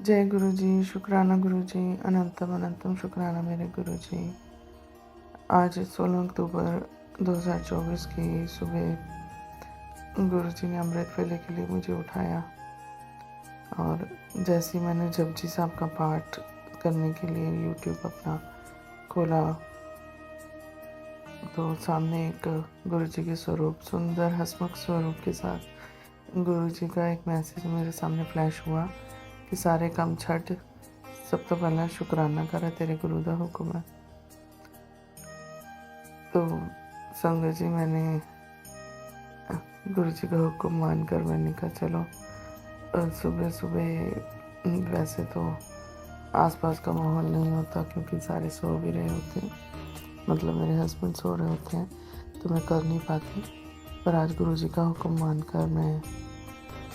जय गुरु जी, शुक्राना गुरु जी, अनंतम अनंतम शुक्राना मेरे गुरु जी। आज 16 अक्टूबर 2024 की सुबह गुरु जी ने अमृत वेले के लिए मुझे उठाया और जैसे ही मैंने जपजी साहब का पाठ करने के लिए यूट्यूब अपना खोला तो सामने एक गुरु जी के स्वरूप, सुंदर हंसमुख स्वरूप के साथ गुरु जी का एक मैसेज मेरे सामने फ्लैश हुआ कि सारे काम छੱਡ, सब तो पहला शुकराना कर, तेरे गुरु का हुक्म है। तो संगत जी, मैंने गुरु जी का हुक्म मानकर मैंने कहा चलो सुबह सुबह वैसे तो आसपास का माहौल नहीं होता क्योंकि सारे सो भी रहे होते हैं, मतलब मेरे हस्बैंड सो रहे होते हैं, तो मैं कर नहीं पाती। पर आज गुरु जी का हुक्म मानकर मैं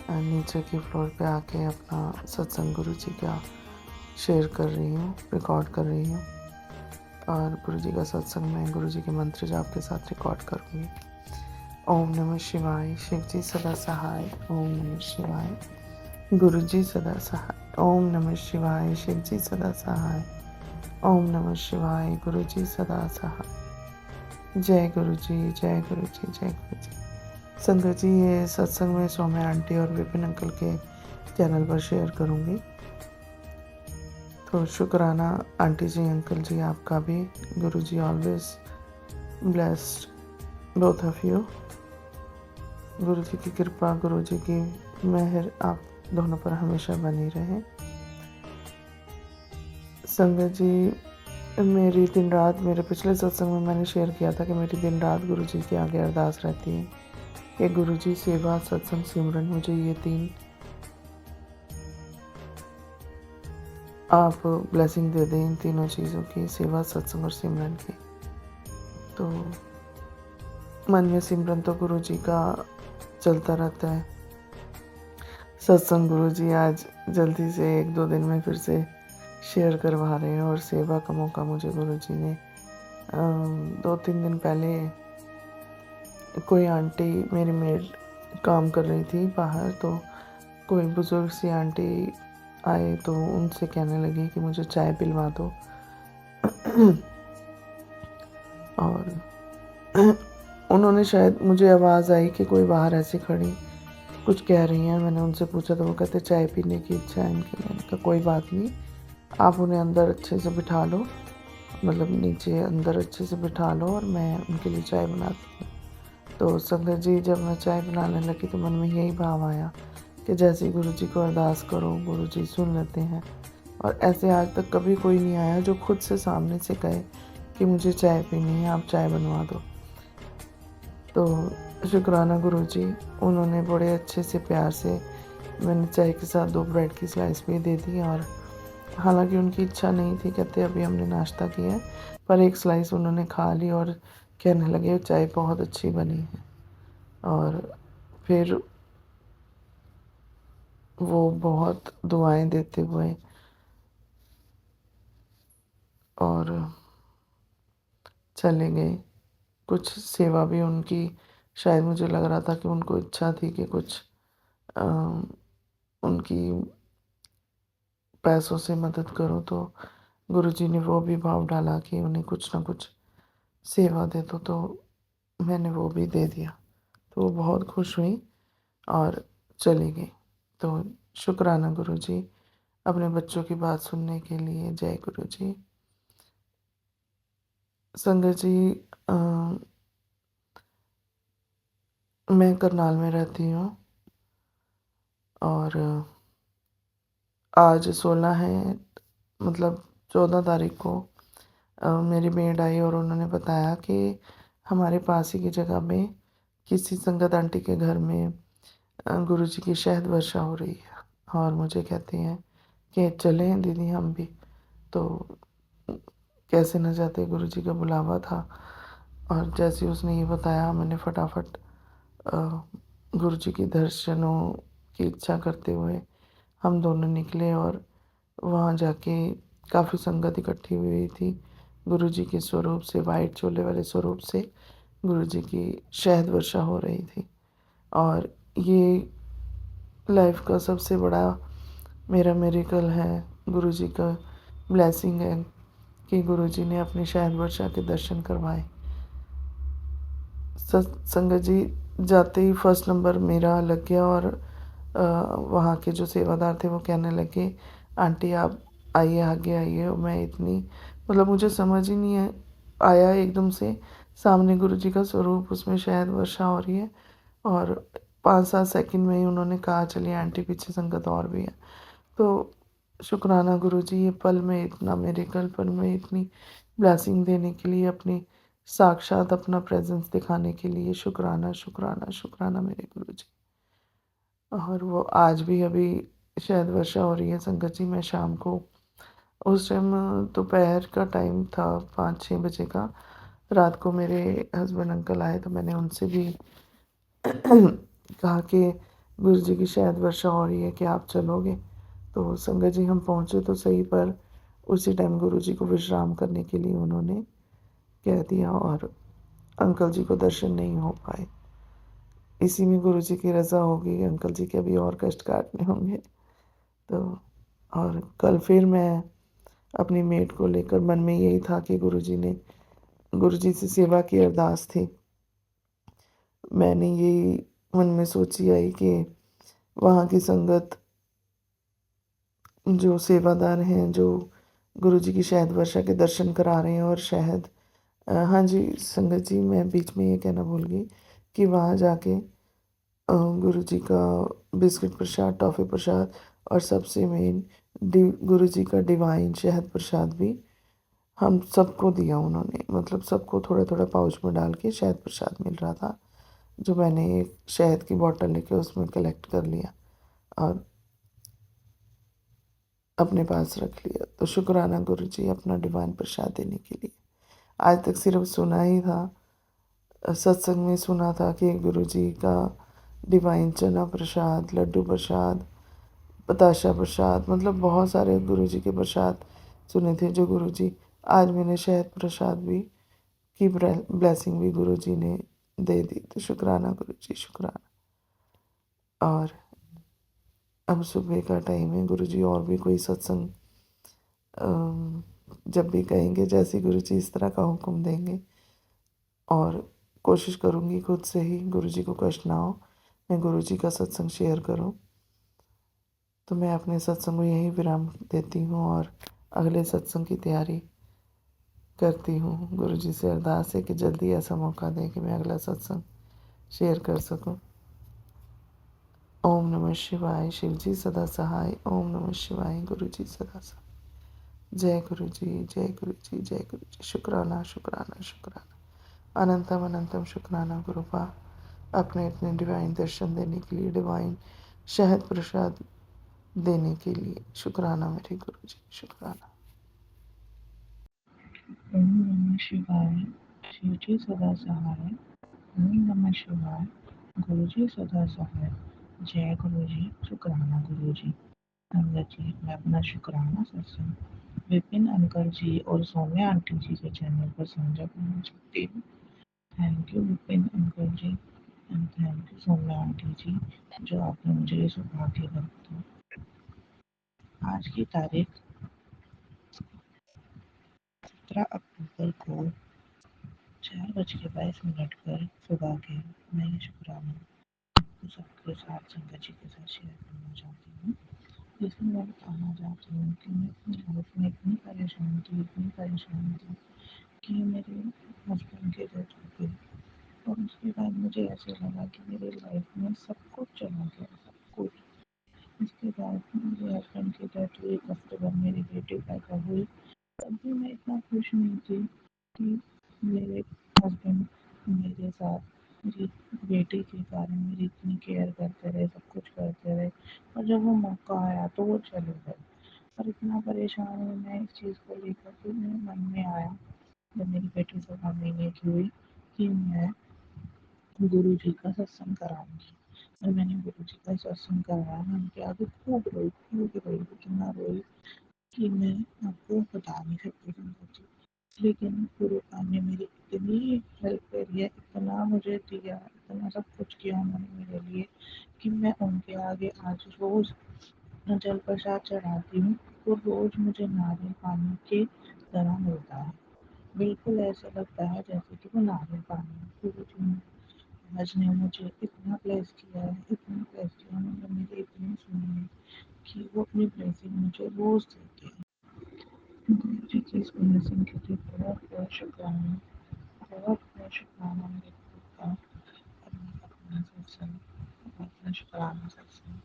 नीचे की फ्लोर पे आके अपना सत्संग गुरु जी का शेयर कर रही हूँ, रिकॉर्ड कर रही हूँ। और गुरु जी का सत्संग मैं गुरु जी के मंत्र जाप के साथ रिकॉर्ड करूँगी। ओम नमः शिवाय, शिव जी सदा सहाय। ओम नमः शिवाय, गुरु जी सदा सहाय। ओम नमः शिवाय, शिव जी सदा सहाय। ओम नमः शिवाय, गुरु जी सदा सहाय। जय गुरु जी, जय गुरु जी, जय गुरु जी। संगत जी, ये सत्संग में सौम्या आंटी और विपिन अंकल के चैनल पर शेयर करूँगी। तो शुक्राना आंटी जी, अंकल जी, आपका भी। Guru ji always blessed both of you. Guru ji की कृपा, गुरु जी की मेहर आप दोनों पर हमेशा बनी रहे। संगत जी, मेरी दिन रात, मेरे पिछले सत्संग में मैंने शेयर किया था कि मेरी दिन रात गुरु जी के आगे अरदास रहती है कि गुरु जी सेवा, सत्संग, सिमरन, मुझे ये 3 आप ब्लेसिंग दे दें, इन तीनों चीज़ों की, सेवा, सत्संग और सिमरन की। तो मन में सिमरन तो गुरु जी का चलता रहता है। सत्संग गुरु जी आज जल्दी से 1-2 दिन में फिर से शेयर करवा रहे हैं और सेवा का मौका मुझे गुरु जी ने 2-3 दिन पहले कोई आंटी, मेरी मेड काम कर रही थी बाहर, तो कोई बुजुर्ग सी आंटी आए तो उनसे कहने लगी कि मुझे चाय पिलवा दो। और उन्होंने, शायद मुझे आवाज़ आई कि कोई बाहर ऐसे खड़ी कुछ कह रही हैं। मैंने उनसे पूछा तो वो कहते चाय पीने की इच्छा है इनकी। मैंने कहा कोई बात नहीं, आप उन्हें अंदर अच्छे से बिठा लो, मतलब नीचे अंदर अच्छे से बिठा लो और मैं उनके लिए चाय बनाती हूँ। तो संगत जी, जब मैं चाय बनाने लगी तो मन में यही भाव आया कि जैसे गुरु जी को अरदास करो, गुरु जी सुन लेते हैं। और ऐसे आज तक कभी कोई नहीं आया जो खुद से सामने से कहे कि मुझे चाय पीनी है, आप चाय बनवा दो। तो शुक्राना गुरु जी, उन्होंने बड़े अच्छे से प्यार से, मैंने चाय के साथ 2 ब्रेड की स्लाइस भी दे दी। और हालांकि उनकी इच्छा नहीं थी, कहते अभी हमने नाश्ता किया है, पर 1 स्लाइस उन्होंने खा ली और कहने लगे चाय बहुत अच्छी बनी है। और फिर वो बहुत दुआएं देते हुए और चले गए। कुछ सेवा भी उनकी, शायद मुझे लग रहा था कि उनको इच्छा थी कि कुछ अ, उनकी पैसों से मदद करो, तो गुरुजी ने वो भी भाव डाला कि उन्हें कुछ ना कुछ सेवा दे दो, तो मैंने वो भी दे दिया। तो वो बहुत खुश हुई और चली गई। तो शुक्राना गुरुजी अपने बच्चों की बात सुनने के लिए। जय गुरुजी। संगत जी, मैं करनाल में रहती हूँ और आज 16 है, मतलब 14 तारीख को मेरी मेड आई और उन्होंने बताया कि हमारे पास ही की जगह में किसी संगत आंटी के घर में गुरुजी की शहद वर्षा हो रही है। और मुझे कहती हैं कि चलें दीदी हम भी। तो कैसे न जाते, गुरुजी का बुलावा था। और जैसे उसने ये बताया, मैंने फटाफट गुरुजी के दर्शनों की इच्छा करते हुए हम दोनों निकले और वहाँ जाके काफ़ी संगत इकट्ठी हुई थी। गुरुजी के स्वरूप से, वाइट चोले वाले स्वरूप से गुरुजी की शहद वर्षा हो रही थी। और ये लाइफ का सबसे बड़ा मेरा मिरेकल है, गुरुजी का ब्लेसिंग है कि गुरुजी ने अपनी शहद वर्षा के दर्शन करवाए। संगत जी, जाते ही फर्स्ट नंबर मेरा लग गया और वहाँ के जो सेवादार थे वो कहने लगे, आंटी आप आइए, आगे आइए। और मैं इतनी, मतलब मुझे समझ ही नहीं है आया, एकदम से सामने गुरुजी का स्वरूप, उसमें शहद वर्षा हो रही है और 5-7 सेकंड में ही उन्होंने कहा चलिए आंटी पीछे संगत और भी है। तो शुक्राना गुरुजी, ये पल में इतना मेरेकल, पल में इतनी ब्लेसिंग देने के लिए, अपनी साक्षात अपना प्रेजेंस दिखाने के लिए शुक्राना शुक्राना शुक्राना मेरे गुरुजी। और वो आज भी अभी शायद वर्षा हो रही है संगत जी। मैं शाम को, उस टाइम दोपहर का टाइम था, 5-6 बजे का। रात को मेरे हस्बैंड अंकल आए तो मैंने उनसे भी कहा कि गुरु जी की शायद वर्षा हो रही है कि आप चलोगे। तो संगत जी हम पहुँचे तो सही, पर उसी टाइम गुरु जी को विश्राम करने के लिए उन्होंने कह दिया और अंकल जी को दर्शन नहीं हो पाए। इसी में गुरु जी की रज़ा होगी, अंकल जी के अभी और कष्ट काटने होंगे। तो और कल फिर मैं अपनी मेट को लेकर, मन में यही था कि गुरु जी से सेवा की अरदास थी। मैंने यही मन में सोची आई कि वहाँ की संगत, जो सेवादार हैं, जो गुरु जी की शहद वर्षा के दर्शन करा रहे हैं और शहद, हाँ जी संगत जी, मैं बीच में ये कहना भूल गई कि वहाँ जाके गुरु जी का बिस्किट प्रसाद, टॉफ़ी प्रसाद और सबसे मेन गुरु जी का डिवाइन शहद प्रसाद भी हम सबको दिया उन्होंने। मतलब सबको थोड़ा थोड़ा पाउच में डाल के शहद प्रसाद मिल रहा था, जो मैंने एक शहद की बोतल लेके उसमें कलेक्ट कर लिया और अपने पास रख लिया। तो शुक्राना गुरु जी अपना डिवाइन प्रसाद देने के लिए। आज तक सिर्फ सुना ही था, सत्संग में सुना था कि गुरु जी का डिवाइन चना प्रसाद, लड्डू प्रसाद, बताशा प्रसाद, मतलब बहुत सारे गुरु जी के प्रसाद सुने थे जो गुरु जी, आज मैंने शहद प्रसाद भी की ब्लेसिंग भी गुरु जी ने दे दी। तो शुक्राना गुरु जी, शुक्राना। और अब सुबह का टाइम है, गुरु जी और भी कोई सत्संग जब भी कहेंगे, जैसे गुरु जी इस तरह का हुक्म देंगे, और कोशिश करूँगी खुद से ही, गुरु जी को कष्ट ना हो, मैं गुरु जी का सत्संग शेयर करूँ। तो मैं अपने सत्संग को यहीं विराम देती हूँ और अगले सत्संग की तैयारी करती हूँ। गुरु जी से अरदास है कि जल्दी ऐसा मौका दें कि मैं अगला सत्संग शेयर कर सकूँ। ओम नमः शिवाय, शिव जी सदा सहाय। ओम नमः शिवाय, गुरु जी सदा सहाय। जय गुरु जी, जय गुरु जी, जय गुरु जी। शुक्राना शुक्राना शुक्राना, अनंतम अनंतम शुक्राना गुरुपा, अपने अपने डिवाइन दर्शन देने के लिए, डिवाइन शहद प्रसाद देने के लिए। शुक्राना मेरे गुरु जी, शुक्राना। ओम नमः शिवाय, शिवजी सदा सहाय। ओम नमः शिवाय, गुरुजी सदा सहाय। जय गुरुजी, शुक्राना गुरुजी। संगत जी, मैं अपना शुक्राना सत्संग विपिन अंकल जी और सौम्या आंटी जी के चैनल पर साझा करना चाहती हूँ। Thank you Vipin uncle ji and thank you Saumya aunty ji, जो आपने मुझे ये सौभाग्य दिया। आज की तारीख 17 अक्टूबर को 4:22 पर सुबह के मैं ये शुक्राना आपको सबके साथ, संगत जी के साथ शेयर करना चाहती हूँ। इसमें मैं बताना चाहती हूँ कि मैं अपनी लाइफ में इतनी परेशान थी कि मेरे हस्बैंड की डेथ हो गई और उसके बाद मुझे ऐसे लगा कि मेरी लाइफ में सब कुछ चला गया, सब कुछ। इसके बाद मेरे हस्बैंड की डेथ हुई, 1 हफ्ते बाद मेरी बेटी पैदा हुई। तब भी मैं इतना खुश नहीं थी कि मेरे हस्बैंड मेरे साथ, मेरी बेटी के कारण मेरी इतनी केयर करते रहे, सब कुछ करते रहे, और जब वो मौका आया तो वो चले गए। और इतना परेशान हुई मैं इस चीज़ को लेकर कि मेरे मन में आया, जब मेरी बेटी 16 महीने की हुई, कि मैं गुरु जी का सत्संग कराऊंगी। और मैंने गुरु जी का सत्संग कराया, मैं उनके आगे खूब रोई, इतना रोई कि मैं आपको बता नहीं सकती संगत जी। लेकिन गुरु ने मेरी इतनी हेल्प करी है, इतना मुझे दिया, इतना सब कुछ किया उन्होंने मेरे लिए, कि मैं उनके आगे आज रोज जल प्रसाद चढ़ाती हूँ तो रोज मुझे नारियल पानी की तरह मिलता है। बिल्कुल ऐसा लगता है जैसे कि वो नारियल पानी है। गुरुजी ने आज ने मुझे इतना ब्लेस किया है, इतना ब्लेस किया है, मतलब मेरी इतनी सुनी है कि वो अपनी ब्लेसिंग मुझे रोज देते हैं। गुरुजी की इस ब्लेसिंग के लिए बहुत बहुत शुक्राना, बहुत बहुत शुक्राना मेरे गुरु का। अपना अपना सत्संग, अपना शुक्राना सत्संग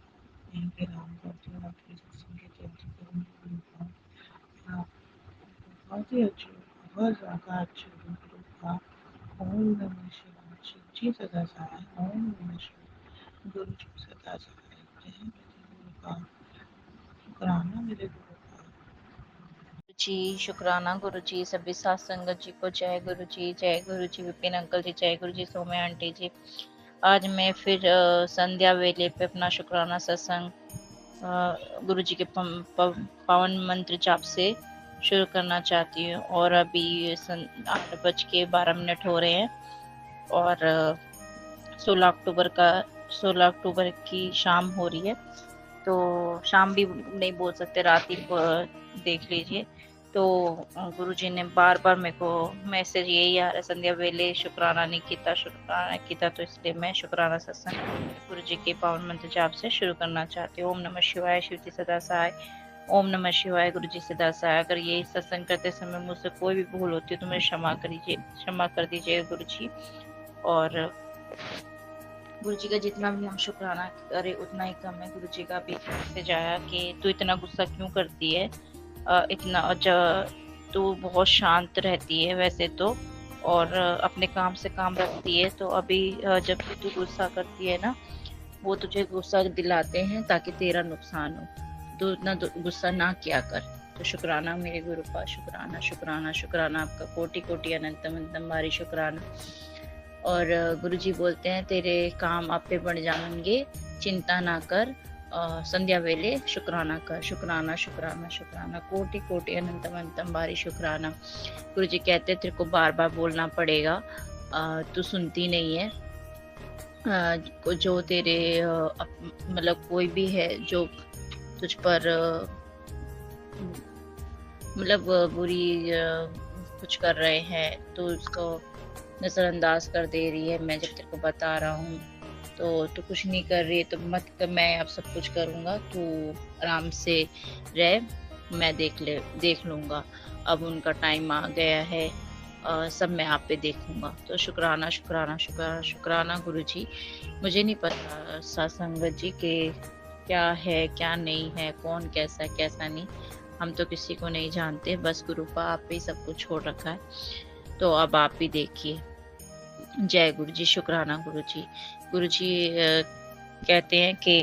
यहीं पे राम करती हूँ। आपके सत्संग की जयंती करूँगी गुरु का। आप बहुत ही अच्छे, बहुत ज़्यादा अच्छे हो गुरु का। ओम नमः शिवाय। शिव जी सदा सहाय। ओम नमः शिवाय। गुरु जी सदा सहाय। जय मेरे गुरु का। शुक्राना मेरे गुरु का। जी शुक्राना गुरु जी, सभी साथ संगत जी को जय गुरु जी, जय गुरु जी। विपिन अंकल जी जय गुरु जी, सौम्य आंटी जी। आज मैं फिर संध्या वेले पे अपना शुक्राना सत्संग गुरु जी के पावन मंत्र जाप से शुरू करना चाहती हूँ। और अभी 8:12 हो रहे हैं और 16 अक्टूबर की शाम हो रही है। तो शाम भी नहीं बोल सकते, रात ही देख लीजिए। तो गुरुजी ने बार बार मेरे को मैसेज यही आ रहा है, संध्या वेले शुक्राना नहीं किया, तो इसलिए मैं शुक्राना सत्संग गुरु जी के पावन मंत्र जाप से शुरू करना चाहती हूँ। ओम नमः शिवाय। शिव जी सदा सहाय। ओम नमः शिवाय। गुरु जी सदा सहाय। अगर ये सत्संग करते समय मुझसे कोई भी भूल होती है तो मुझे क्षमा कर दीजिए गुरु जी। और गुरु जी का जितना भी हम शुक्राना करें उतना ही कम है। गुरु जी का भी मैसेज आया कि तू इतना गुस्सा क्यों करती है, तू बहुत शांत रहती है वैसे तो, और अपने काम से काम रखती है। तो अभी जब भी तू गुस्सा करती है ना, वो तुझे गुस्सा दिलाते हैं ताकि तेरा नुकसान हो, तो इतना गुस्सा ना किया कर। तो शुक्राना मेरे गुरु का। शुक्राना शुक्राना शुक्राना आपका कोटि कोटि अनंतम अनंतम भारी शुक्राना। और गुरुजी बोलते हैं तेरे काम आपे बढ़ जाएंगे, चिंता ना कर, संध्या वेले शुक्राना कर। शुक्राना शुक्राना शुक्राना कोटि कोटि अनंतम अनंतम भारी शुक्राना। गुरुजी कहते हैं तेरे को बार बार बोलना पड़ेगा, तू सुनती नहीं है। जो तेरे मतलब कोई भी है जो तुझ पर मतलब बुरी कुछ कर रहे हैं तो उसको नजरअंदाज कर दे रही है। मैं जब तेरे को बता रहा हूँ तो तू कुछ नहीं कर रही है, तो मत कर, मैं अब सब कुछ करूँगा, तू आराम से रह, मैं देख लूँगा। अब उनका टाइम आ गया है, सब मैं आप पे देखूंगा। तो शुक्राना शुक्राना शुक्राना शुक्राना गुरु जी। मुझे नहीं पता सत्संगत जी के क्या है क्या नहीं है, कौन कैसा है कैसा नहीं, हम तो किसी को नहीं जानते, बस गुरु का आप पे सब कुछ छोड़ रखा है। तो अब आप ही देखिए। जय गुरु जी। शुक्राना गुरु जी। गुरु जी कहते हैं कि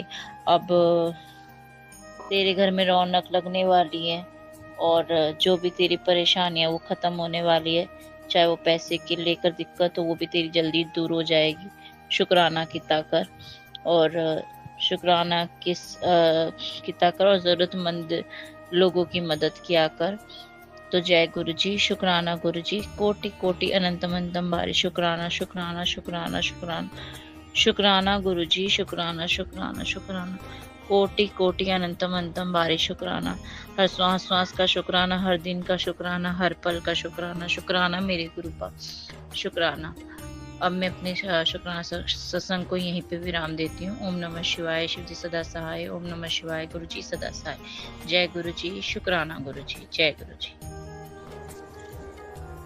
अब तेरे घर में रौनक लगने वाली है और जो भी तेरी परेशानी है वो खत्म होने वाली है। चाहे वो पैसे की लेकर दिक्कत हो, वो भी तेरी जल्दी दूर हो जाएगी। शुक्राना किता कर और शुक्राना किता कर और जरूरतमंद लोगों की मदद किया कर। तो जय गुरु जी। शुक्राना गुरु जी। कोटि कोटि अनंतम अनंतम भारी शुक्राना शुक्राना शुक्राना शुक्राना शुक्राना गुरु जी। शुक्राना शुक्राना शुक्राना कोटि कोटि अनंतम अनंतम भारी शुक्राना। हर श्वास श्वास का शुक्राना, हर दिन का शुक्राना, हर पल का शुक्राना। शुक्राना मेरे गुरु का। शुक्राना। अब मैं अपने शुक्राना सत्संग को यहीं पे विराम देती हूँ। ओम नमः शिवाय। शिव जी सदा सहाय। ओम नमः शिवाय। गुरु जी सदा सहाय। जय गुरु जी। शुक्राना गुरु जी। जय गुरु जी।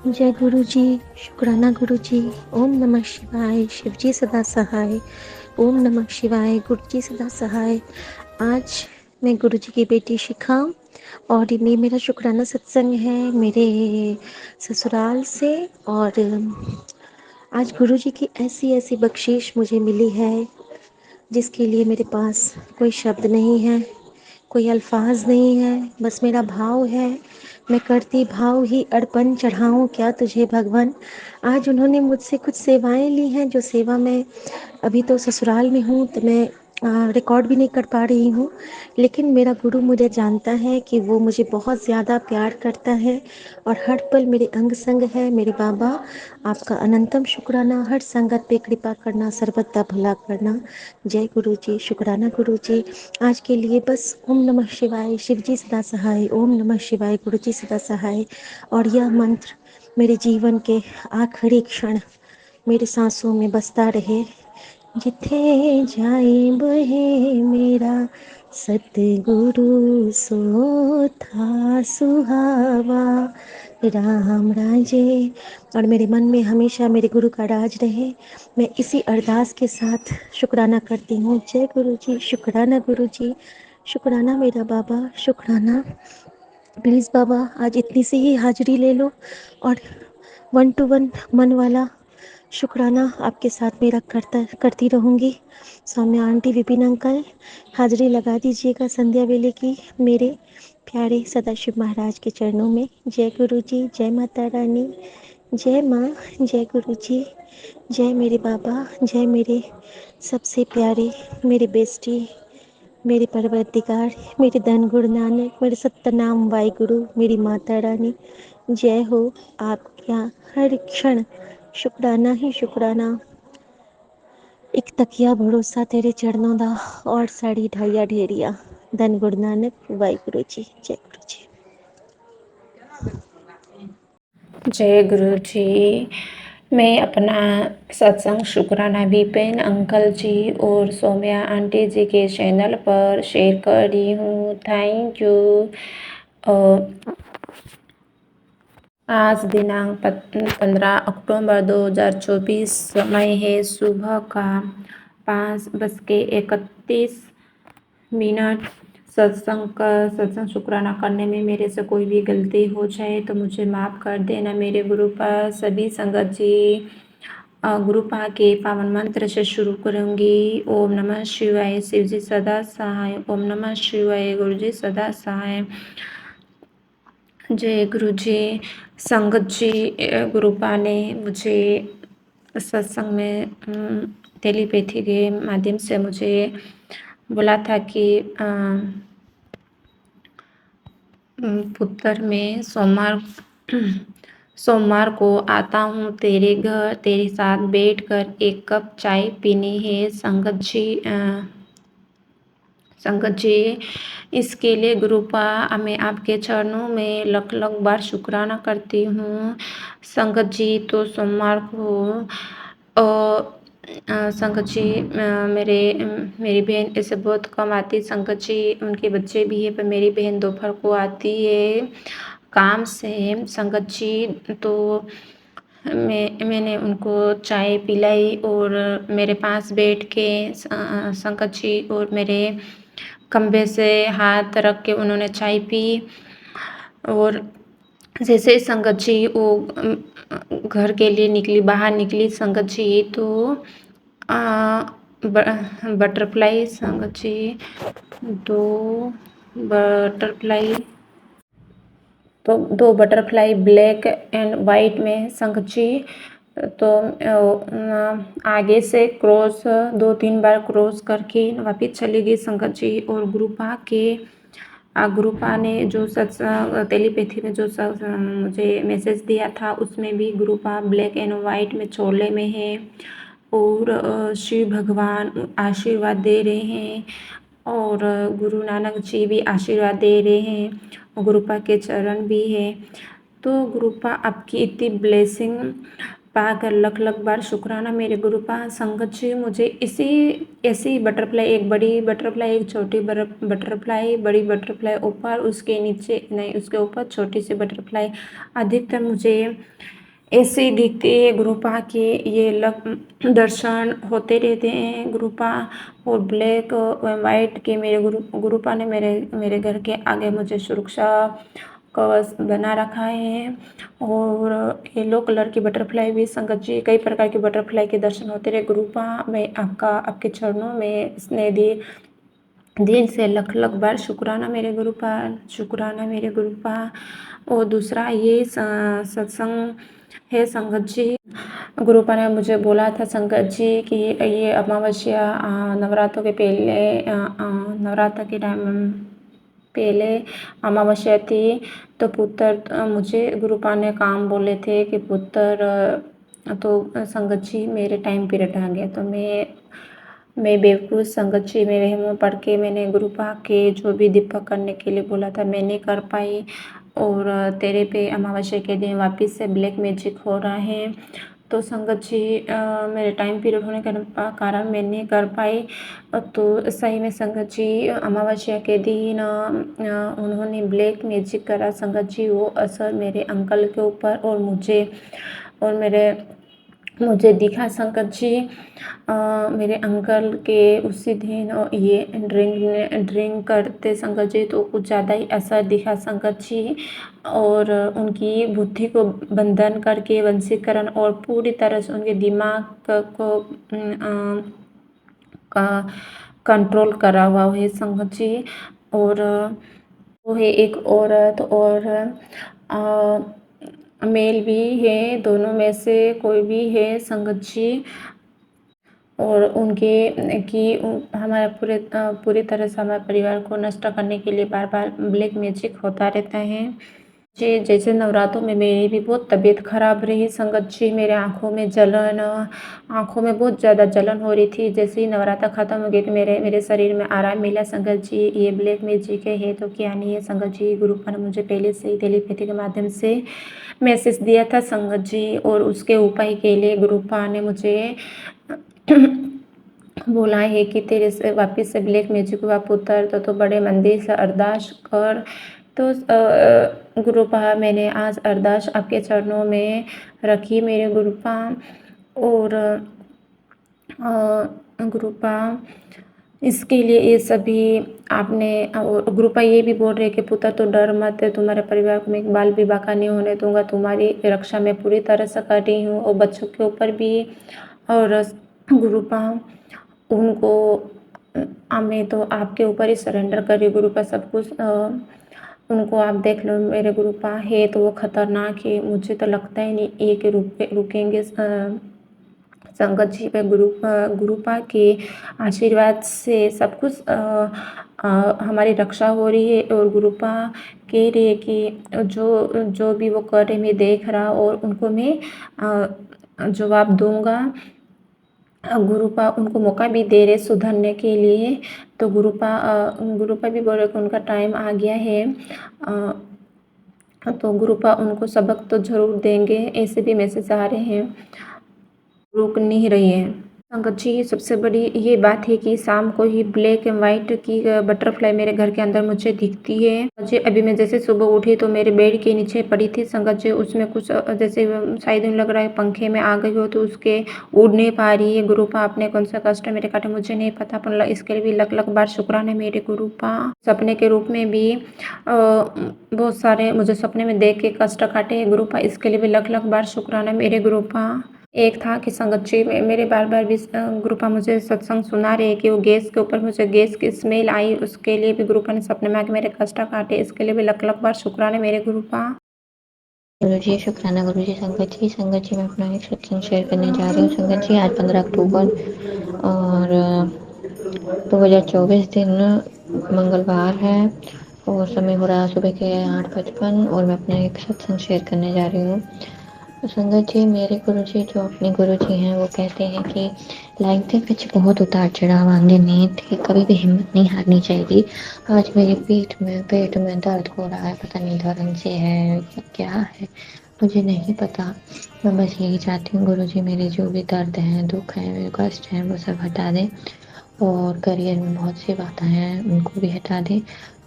जय गुरु जी। शुक्राना गुरु जी। ओम नमः शिवाय। शिव जी सदा सहाय। ओम नमः शिवाय। गुरु जी सदा सहाय। आज मैं गुरु जी की बेटी शिखा और ये मेरा शुक्राना सत्संग है मेरे ससुराल से। और आज गुरु जी की ऐसी ऐसी बख्शीश मुझे मिली है जिसके लिए मेरे पास कोई शब्द नहीं है, कोई अल्फाज नहीं है। बस मेरा भाव है, मैं करती भाव ही अर्पण चढ़ाऊँ क्या तुझे भगवान। आज उन्होंने मुझसे कुछ सेवाएं ली हैं, जो सेवा मैं अभी तो ससुराल में हूँ तो मैं रिकॉर्ड भी नहीं कर पा रही हूँ, लेकिन मेरा गुरु मुझे जानता है कि वो मुझे बहुत ज़्यादा प्यार करता है और हर पल मेरे अंग संग है। मेरे बाबा, आपका अनंतम शुक्राना, हर संगत पे कृपा करना, सर्वदा भला करना। जय गुरु जी, शुक्राना गुरु जी। आज के लिए बस ओम नमः शिवाय, शिव जी सदा सहाय, ओम नमः शिवाय, गुरु जी सदा सहाय। और यह मंत्र मेरे जीवन के आखिरी क्षण मेरी सांसों में बसता रहे। जिथे जाए बहे मेरा सतगुरु सो था सुहावा, राम राजे। और मेरे मन में हमेशा मेरे गुरु का राज रहे। मैं इसी अरदास के साथ शुक्राना करती हूँ। जय गुरु जी, शुक्राना गुरु जी, शुक्राना मेरा बाबा, शुक्राना। प्लीज़ बाबा, आज इतनी सी ही हाजिरी ले लो और 1 to 1 मन वाला शुक्राना आपके साथ मेरा करती रहूँगी। सौम्या आंटी, विपिन अंकल, हाजिरी लगा दीजिएगा संध्या वेले की मेरे प्यारे सदाशिव महाराज के चरणों में। जय गुरु जी, जय माता रानी, जय माँ, जय गुरु जी, जय मेरे बाबा, जय मेरे सबसे प्यारे, मेरे बेस्टी, मेरे परवरदिगार, मेरे धन गुरु नानक, मेरे सतनाम वाहिगुरु, मेरी माता रानी। जय हो आपका हर क्षण शुक्राना ही शुक्राना। एक तकिया भरोसा तेरे चरणों दा और साड़ी ढाइया ढेरिया। धन गुरु नानक, वाहिगुरु जी, जय गुरु जी। जय गुरु जी। मैं अपना सत्संग शुक्राना विपिन अंकल जी और सौम्या आंटी जी के चैनल पर शेयर कर रही हूँ। Thank you. आज दिनांक 15 अक्टूबर 2024, समय है सुबह का 5:31। सत्संग शुक्राना करने में मेरे से कोई भी गलती हो जाए तो मुझे माफ़ कर देना। मेरे गुरु पर सभी संगत जी, गुरु पा के पावन मंत्र से शुरू करूँगी। ओम नमः शिवाय, शिव जी सदा सहाय। ओम नमः शिवाय, गुरु जी सदा सहाय। जय गुरु जी। संगत जी, गुरुपा ने मुझे सत्संग में टेलीपैथी के माध्यम से मुझे बोला था कि पुत्र में सोमवार को आता हूँ तेरे घर, तेरे साथ बैठकर 1 कप चाय पीनी है। संगत जी, इसके लिए गुरुपा मैं आपके चरणों में लख लख बार शुक्राना करती हूँ। संगत जी, तो सोमवार को संगत जी, मेरी बहन ऐसे बहुत कम आती। संगत जी, उनके बच्चे भी है, पर मेरी बहन दोपहर को आती है काम से। संगत जी, तो मैंने उनको चाय पिलाई और मेरे पास बैठ के संगत जी और मेरे खंबे से हाथ रख के उन्होंने चाय पी। और जैसे संगत जी वो घर के लिए बाहर निकली संगत जी, तो बटरफ्लाई संगत जी, दो बटरफ्लाई ब्लैक एंड वाइट में संगत जी। तो आगे से क्रॉस 2-3 बार क्रॉस करके वापिस चली गई संगत जी। और गुरुपा ने जो टेलीपैथी में जो मुझे मैसेज दिया था, उसमें भी गुरुपा ब्लैक एंड वाइट में चोले में है और शिव भगवान आशीर्वाद दे रहे हैं और गुरु नानक जी भी आशीर्वाद दे रहे हैं। गुरुपा के चरण भी है। तो गुरुपा, आपकी इतनी ब्लेसिंग पाकर लख लख बार शुक्राना मेरे गुरुपा। संगत जी, मुझे ऐसी बटरफ्लाई, एक बड़ी बटरफ्लाई, एक छोटी बटरफ्लाई, बड़ी बटरफ्लाई ऊपर, उसके नीचे नहीं, उसके ऊपर छोटी सी बटरफ्लाई, अधिकतर मुझे ऐसे दिखते हैं गुरुपा के। ये दर्शन होते रहते हैं गुरुपा। और ब्लैक और वाइट के मेरे गुरुपा ने मेरे घर के आगे मुझे सुरक्षा कवच बना रखा है। और येलो कलर की बटरफ्लाई भी संगत जी, कई प्रकार की बटरफ्लाई के दर्शन होते रहे गुरुपा। मैं आपके चरणों में स्नेह दिल से लख लख बार शुक्राना मेरे गुरुपा, शुक्राना मेरे गुरुपा। और दूसरा ये सत्संग है संगत जी, गुरुपा ने मुझे बोला था संगत जी कि ये अमावस्या नवरात्रों के पहले नवरात्र के टाइम पहले अमावस्या थी। तो पुत्र मुझे गुरुपा ने काम बोले थे कि पुत्र तो संगत जी मेरे टाइम पीरियड आ गया। तो मैं बेवकूफ़ संगत जी में वहम में पढ़ के मैंने गुरुपा के जो भी दीपक करने के लिए बोला था मैं नहीं कर पाई। और तेरे पे अमावस्या के दिन वापस से ब्लैक मैजिक हो रहा है। तो संगत जी मेरे टाइम पीरियड होने के कारण मैं नहीं कर पाई। तो सही में संगत जी अमावस्या के दिन उन्होंने ब्लैक मैजिक करा संगत जी। वो असर मेरे अंकल के ऊपर और मुझे दिखा संगत जी। मेरे अंकल के उसी दिन ये ड्रिंक करते संगत जी तो कुछ ज़्यादा ही असर दिखा संगत जी। और उनकी बुद्धि को बंधन करके वंशीकरण और पूरी तरह से उनके दिमाग को कंट्रोल करा हुआ है संगत जी। और वो है एक औरत और मेल भी है, दोनों में से कोई भी है संगत जी। और हमारे पूरी तरह से हमारे परिवार को नष्ट करने के लिए बार बार ब्लैक मैजिक होता रहता है जी। जैसे नवरात्रों में मेरी भी बहुत तबीयत खराब रही संगत जी। मेरे आँखों में बहुत ज़्यादा जलन हो रही थी। जैसे ही नवरात्र ख़त्म हो गए कि मेरे शरीर में आराम मिला संगत जी। ये ब्लैक मैजिक है तो क्या नहीं है संगत जी। गुरुपा ने मुझे पहले से ही टेलीपैथी के माध्यम से मैसेज दिया था संगत जी। और उसके उपाय के लिए गुरुपा ने मुझे बोला है कि तेरे से वापस से ब्लैक मैजिक हुआ पुत्र तो बड़े मंदिर से अरदास कर। तो गुरुपा मैंने आज अरदास आपके चरणों में रखी मेरे गुरुपा। और गुरुपा इसके लिए ये सभी आपने गुरुपा ये भी बोल रहे कि पुत्र तो डर मत, तुम्हारे परिवार को मैं एक बाल विवाह का नहीं होने दूंगा, तुम्हारी रक्षा मैं पूरी तरह से कर रही हूँ और बच्चों के ऊपर भी। और गुरुपा उनको मैं तो आपके ऊपर ही सरेंडर कर रही हूँ गुरुपा सब कुछ। उनको आप देख लो मेरे गुरुपा है तो वो खतरनाक है। मुझे तो लगता ही नहीं ये कि रुकेंगे संगत जी पे। गुरुपा के आशीर्वाद से सब कुछ हमारी रक्षा हो रही है। और गुरुपा कह रही है कि जो भी वो कर रहे मैं देख रहा और उनको मैं जवाब दूंगा। गुरुपा उनको मौका भी दे रहे सुधरने के लिए। तो गुरुपा भी बोल रहे कि उनका टाइम आ गया है। तो गुरुपा उनको सबक तो ज़रूर देंगे, ऐसे भी मैसेज आ रहे हैं। रुक नहीं रही है संगत जी। सबसे बड़ी ये बात है कि शाम को ही ब्लैक एंड वाइट की बटरफ्लाई मेरे घर के अंदर मुझे दिखती है जी। अभी मैं जैसे सुबह उठी तो मेरे बेड के नीचे पड़ी थी संगत जी। उसमें कुछ जैसे शायद लग रहा है पंखे में आ गई हो तो उसके उड़ नहीं पा रही है। गुरुपा अपने कौन सा कष्ट मेरे काटे मुझे नहीं पता, पर इसके लिए भी लख बार शुक्राना मेरे गुरुपा। सपने के रूप में भी बहुत सारे मुझे सपने में देख के कष्ट काटे गुरुपा, इसके लिए भी लख बार शुक्राना मेरे गुरुपा। एक था कि संगत जी मेरे बार भी गुरुपा मुझे सत्संग सुना रहे कि वो गैस के ऊपर मुझे गैस की स्मेल आई, उसके लिए भी गुरुपा ने सपने में आके मेरे कष्ट काटे, इसके लिए भी लख बार शुक्राना मेरे गुरुपा। गुरु जी शुक्राना गुरु जी। संगत जी मैं अपना एक सत्संग शेयर करने जा रही हूँ संगत जी। आज 15 अक्टूबर और 2024 दिन मंगलवार है और समय हो रहा सुबह के 8:55 और मैं अपना एक सत्संग शेयर करने जा रही हूँ। संगत जी मेरे गुरु जी जो अपने गुरु जी हैं वो कहते हैं कि लाइफ ਦੇ ਵਿੱਚ बहुत उतार चढ़ाव आते हैं तो कभी भी हिम्मत नहीं हारनी चाहिए। आज मेरे पेट में दर्द हो रहा है, पता नहीं धर्म से है या क्या है मुझे नहीं पता। मैं बस यही चाहती हूँ गुरु जी मेरे जो भी दर्द हैं दुख हैं मेरे कष्ट हैं वो सब हटा दें और करियर में बहुत सी बातें हैं उनको भी हटा दें।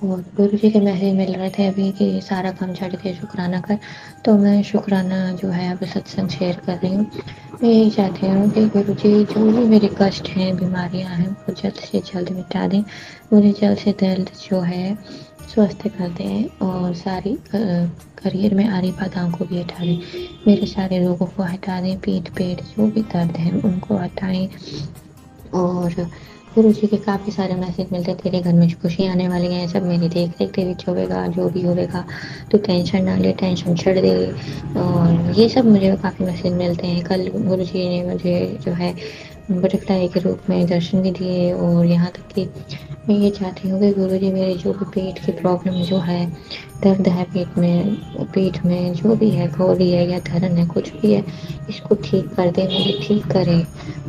और गुरु जी के मैसेज मिल रहे थे अभी कि सारा काम छड़ के शुक्राना कर, तो मैं शुक्राना जो है अब सत्संग शेयर कर रही हूँ। मैं यही चाहती हूँ कि गुरु जी जो भी मेरे कष्ट हैं बीमारियाँ हैं वो जल्द से जल्द मिटा दें, मुझे जल्द से जल्द जो है स्वस्थ कर दें और सारी करियर में आ रही बाधाओं को भी हटा दें, मेरे सारे रोगों को हटा दें, पीठ पेट जो भी दर्द है उनको हटाएं और गुरु जी के काफ़ी सारे मैसेज मिलते हैं, तेरे घर में खुशी आने वाली है, सब मेरी देख रेख तेरे होगा, जो भी होगा तू टेंशन ना ले, टेंशन छोड़ दे। और ये सब मुझे काफ़ी मैसेज मिलते हैं। कल गुरु जी ने मुझे जो है बटरफ्लाई के रूप में दर्शन भी दिए, और यहाँ तक कि मैं ये चाहती हूँ कि गुरु जी मेरे जो भी पेट की प्रॉब्लम जो है, दर्द है पेट में जो भी है, घोड़ी है या धरन है, कुछ भी है, इसको ठीक कर दे, मुझे ठीक करे।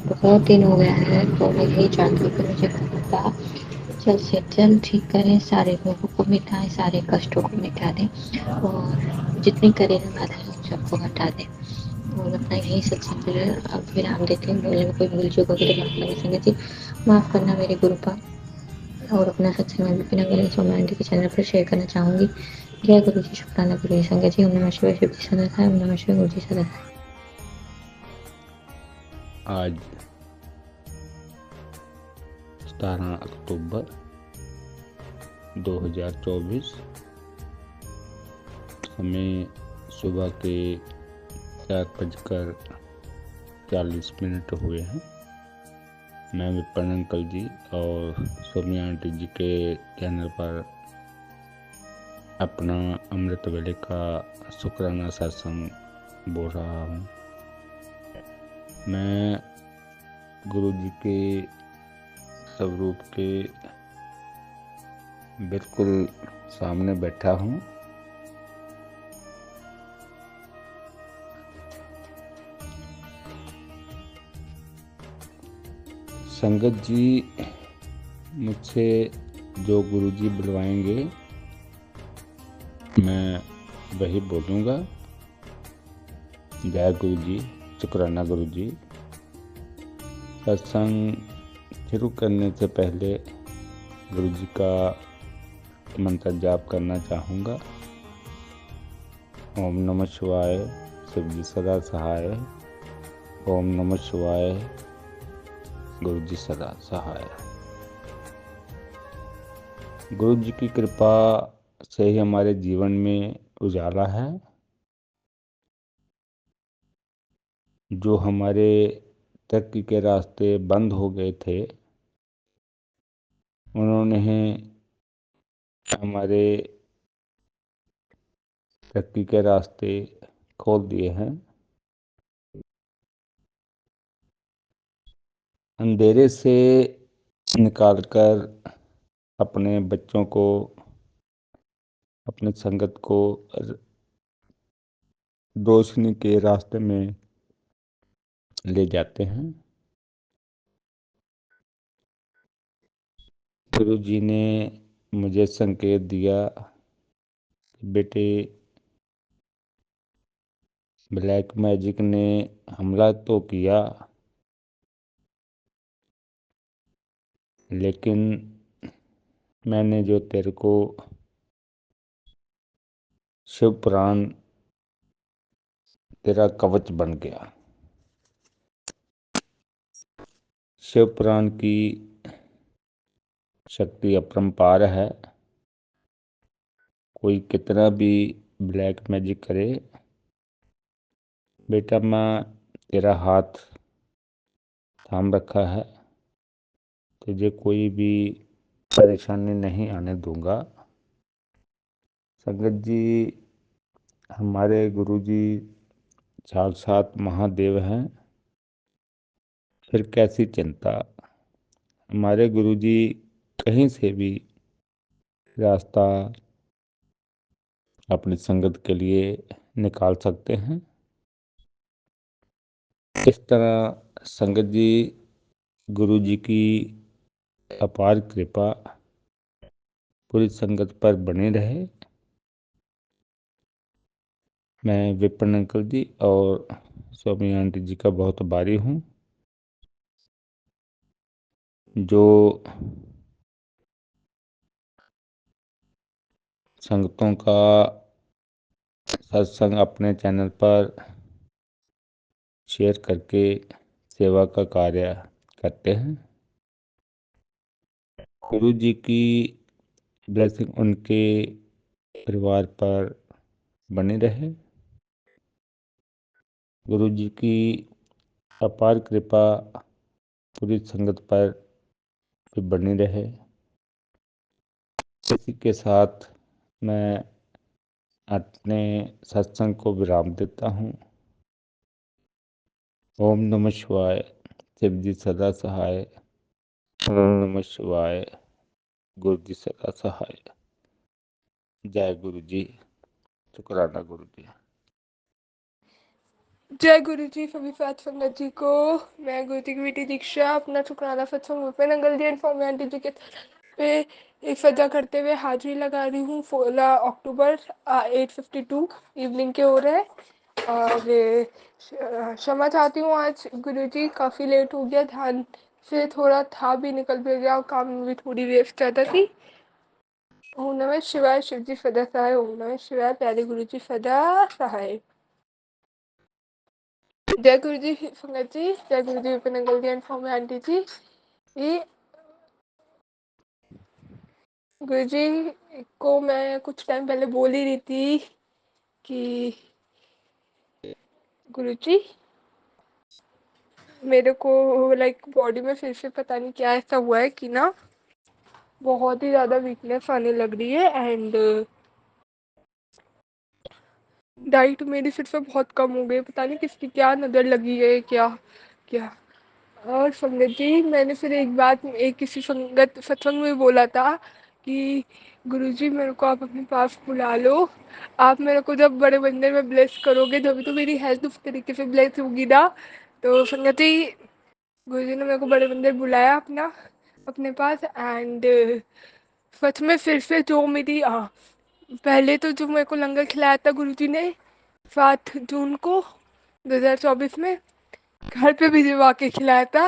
बहुत दिन हो गया है, तो मैं यही चाहती हूँ कि मुझे कृपा जल्द से जल्द ठीक करें, सारे रोगों को मिटाएं, सारे कष्टों को मिटा दें, और जितनी करेगा बाधा है उन सबको हटा दें। और अपना यही सत्संग अब विराम देते हैं। बोलने में कोई भूल चूक होगी तो माफ़ करना संगत जी, माफ़ करना मेरे गुरुपा। और अपना सत्संग मैं बिना गलत सोमा आंटी के चैनल पर शेयर करना चाहूँगी। जय गुरु जी, शुक्राना गुरु जी, संगत जी, ओम नमः शिवाय, शिव जी सदा है, ओम नमः शिवाय, गुरु जी सदा है। आज 17 अक्टूबर 2024, हमें सुबह के 4:40 हुए हैं। मैं विपिन अंकल जी और सोमी आंटी जी के चैनल पर अपना अमृत वेले का शुक्राना सत्संग बोल रहा हूँ। मैं गुरु जी के स्वरूप के बिल्कुल सामने बैठा हूँ। संगत जी मुझसे जो गुरु जी बुलवाएंगे मैं वही बोलूँगा। जय गुरु जी, शुक्राना गुरु जी। सत्संग शुरू करने से पहले गुरु जी का मंत्र जाप करना चाहूँगा। ओम नमः शिवाय, शिव जी सदा सहाय। ओम नमः शिवाय, गुरु जी सदा सहाय। गुरु जी की कृपा से ही हमारे जीवन में उजाला है। जो हमारे तरक्की के रास्ते बंद हो गए थे, उन्होंने हमारे तरक्की के रास्ते खोल दिए हैं। अंधेरे से निकालकर अपने बच्चों को, अपने संगत को रोशनी के रास्ते में ले जाते हैं। गुरु जी ने मुझे संकेत दिया, बेटे ब्लैक मैजिक ने हमला तो किया, लेकिन मैंने जो तेरे को शिव पुराण तेरा कवच बन गया। शिव पुराण की शक्ति अपरंपार है। कोई कितना भी ब्लैक मैजिक करे, बेटा मैं तेरा हाथ थाम रखा है, तुझे कोई भी परेशानी नहीं आने दूंगा। संगत जी, हमारे गुरु जी साक्षात महादेव हैं, फिर कैसी चिंता। हमारे गुरु जी कहीं से भी रास्ता अपनी संगत के लिए निकाल सकते हैं। इस तरह संगत जी, गुरु जी की अपार कृपा पूरी संगत पर बनी रहे। मैं विपिन अंकल जी और स्वामी आंटी जी का बहुत आभारी हूँ, जो संगतों का सत्संग अपने चैनल पर शेयर करके सेवा का कार्य करते हैं। गुरु जी की ब्लेसिंग उनके परिवार पर बनी रहे। गुरु जी की अपार कृपा पूरी संगत पर पे बनी रहे। इसी के साथ मैं अपने सत्संग को विराम देता हूँ। ओम नमः शिवाय। शिव जी सदा सहाय। ओम नमः शिवाय। गुरु जी सदा सहाय। जय गुरु जी। शुक्राना गुरु जी। जय गुरु जी सभी सात संगत जी को। मैं गुरु जी की बेटी दीक्षा अपना शुक्राना सत्संग रूप में नंगल जी फॉर्म आंटी जी के पे एक सजा करते हुए हाजिरी लगा रही हूँ। 16 अक्टूबर 8:52 इवनिंग के हो रहे हैं। और क्षमा चाहती हूँ, आज गुरु जी काफ़ी लेट हो गया, ध्यान से थोड़ा था भी निकल भी गया और काम में भी थोड़ी व्यस्त ज़्यादा थी। ओम नमः शिवाय। शिव जी सदा सहाय। ओम नमः शिवाय। प्यारे गुरु जी सदा सहाय। जय गुरु जी संगत जी। जय गुरु जी विपिन अंकल जी एंड फॉर्म आंटी जी। ये गुरु जी को मैं कुछ टाइम पहले बोल ही रही थी कि गुरु जी मेरे को लाइक बॉडी में फिर से पता नहीं क्या ऐसा हुआ है कि ना बहुत ही ज़्यादा वीकनेस आने लग रही है। एंड डाइट मेरी फिर से बहुत कम हो गई, पता नहीं किसकी क्या नज़र लगी है क्या क्या। और संगत जी मैंने फिर एक बात एक किसी संगत सत्संग में बोला था कि गुरुजी मेरे को आप अपने पास बुला लो, आप मेरे को जब बड़े मंदिर में ब्लेस करोगे जब तो मेरी हेल्थ उस तरीके से ब्लेस होगी ना। तो संगत जी गुरुजी ने मेरे को बड़े मंदिर बुलाया अपने पास। एंड सच में फिर से जो मेरी पहले तो जो मेरे को लंगर खिलाया था गुरुजी ने 7 जून को 2024 में घर पे भिजवा के खिलाया था।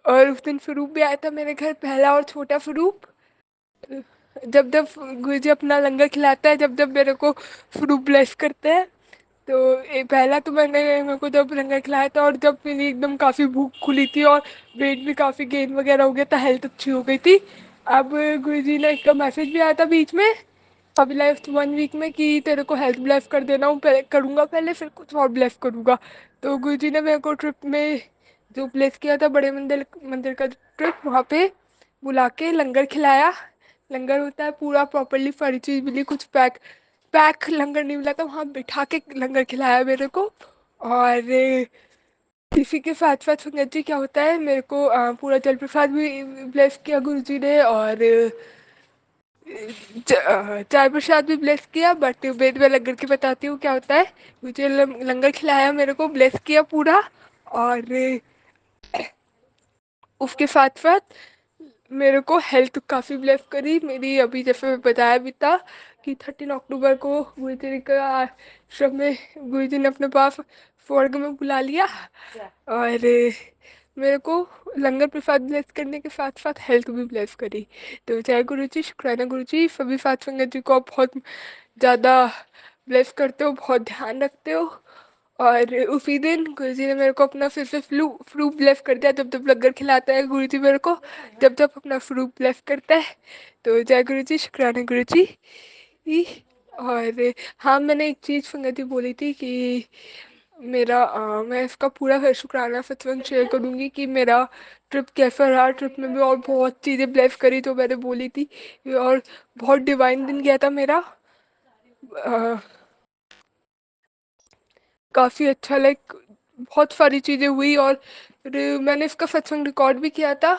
और उस दिन स्वरूप भी आया था मेरे घर, पहला और छोटा स्वरूप। जब जब गुरुजी अपना लंगर खिलाता है, जब जब मेरे को स्वरूप ब्लेस करते हैं, तो पहला तो मेरे को जब लंगर खिलाया था और जब मेरी एकदम काफ़ी भूख खुली थी और वेट भी काफ़ी गेन वगैरह हो गया था, हेल्थ अच्छी हो गई थी। अब गुरुजी ने एक मैसेज भी आया था बीच में अभी लास्ट 1 वीक में कि तेरे को हेल्थ ब्लेस कर देना हूँ, पहले करूँगा, पहले फिर कुछ और ब्लेस करूँगा। तो गुरुजी ने मेरे को ट्रिप में जो ब्लेस किया था बड़े मंदिर मंदिर का ट्रिप, वहाँ पे बुला के लंगर खिलाया। लंगर होता है पूरा प्रॉपरली, सारी चीज़ मिली, कुछ पैक पैक लंगर नहीं मिला था, वहाँ बिठा के लंगर खिलाया मेरे को। और इसी के साथ साथ संगत जी क्या होता है, मेरे को पूरा जल प्रसाद भी ब्लेस किया गुरुजी ने। और चाय प्रसाद भी ब्लेस किया। बट वेद में लंगर की बताती हूँ क्या होता है। मुझे लंगर खिलाया, मेरे को ब्लेस किया पूरा। और उसके साथ साथ मेरे को हेल्थ काफ़ी ब्लेस करी मेरी। अभी जैसे मैं बताया भी था कि 13 अक्टूबर को गुरु जी का आश्रम में गुरु जी ने अपने पास स्वर्ग में बुला लिया। और मेरे को लंगर प्रसाद ब्लेस करने के साथ साथ हेल्थ भी ब्लेस करी। तो जय गुरु जी, शुक्राना गुरु जी। सभी साथ संगत जी को आप बहुत ज़्यादा ब्लेस करते हो, बहुत ध्यान रखते हो। और उसी दिन गुरुजी ने मेरे को अपना फिर से फ्रूट ब्लेस कर दिया। जब जब लंगर खिलाता है गुरुजी मेरे को, जब जब अपना फ्रूट ब्लेस करता है। तो जय गुरुजी, शुक्राना गुरुजी। और हाँ, मैंने एक चीज़ संगति बोली थी कि मैं इसका पूरा शुक्राना सत्संग शेयर करूँगी कि मेरा ट्रिप कैसा रहा। ट्रिप में भी और बहुत चीज़ें ब्लेस करी जो मैंने बोली थी। और बहुत डिवाइन दिन गया था मेरा। काफ़ी अच्छा, लाइक बहुत सारी चीज़ें हुई। और मैंने इसका सत्संग रिकॉर्ड भी किया था,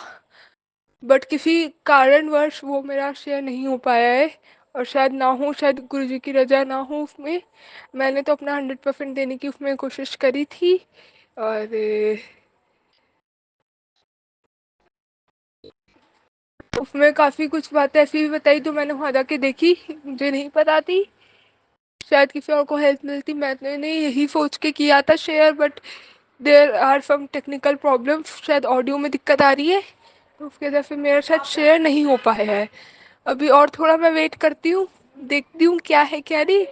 बट किसी कारणवश वो मेरा शेयर नहीं हो पाया है। और शायद ना हो, शायद गुरुजी की रजा ना हो उसमें। मैंने तो अपना 100% देने की उसमें कोशिश करी थी। और उसमें काफ़ी कुछ बातें ऐसी भी बताई जो मैंने वहाँ जाके देखी, मुझे नहीं पता थी। शायद किसी और को हेल्प मिलती, मैंने यही सोच के किया था share. But there are some technical problems, शायद ऑडियो में दिक्कत आ रही है, तो उसकी वजह से मेरा शायद शेयर नहीं हो पाया है। अभी और थोड़ा मैं वेट करती हूँ, देखती हूँ क्या है क्या नहीं।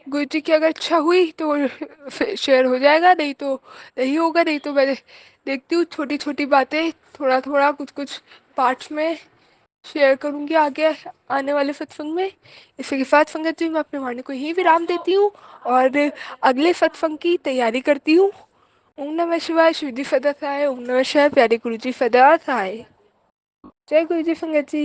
गुरु जी की अगर इच्छा हुई तो शेयर हो जाएगा, नहीं तो नहीं होगा। नहीं तो मैं देखती हूँ छोटी छोटी बातें थोड़ा थोड़ा कुछ कुछ पार्ट्स में शेयर करूँगी आगे आने वाले सत्संग में। इसी के साथ संगत जी मैं अपने वाणी को यहीं विराम देती हूँ और अगले सत्संग की तैयारी करती हूँ। ओम नमः शिवाय। शिव जी सदा सहाय। ओम नमः शिवाय। प्यारे गुरु जी सदा सहाय। जय गुरु जी संगत जी।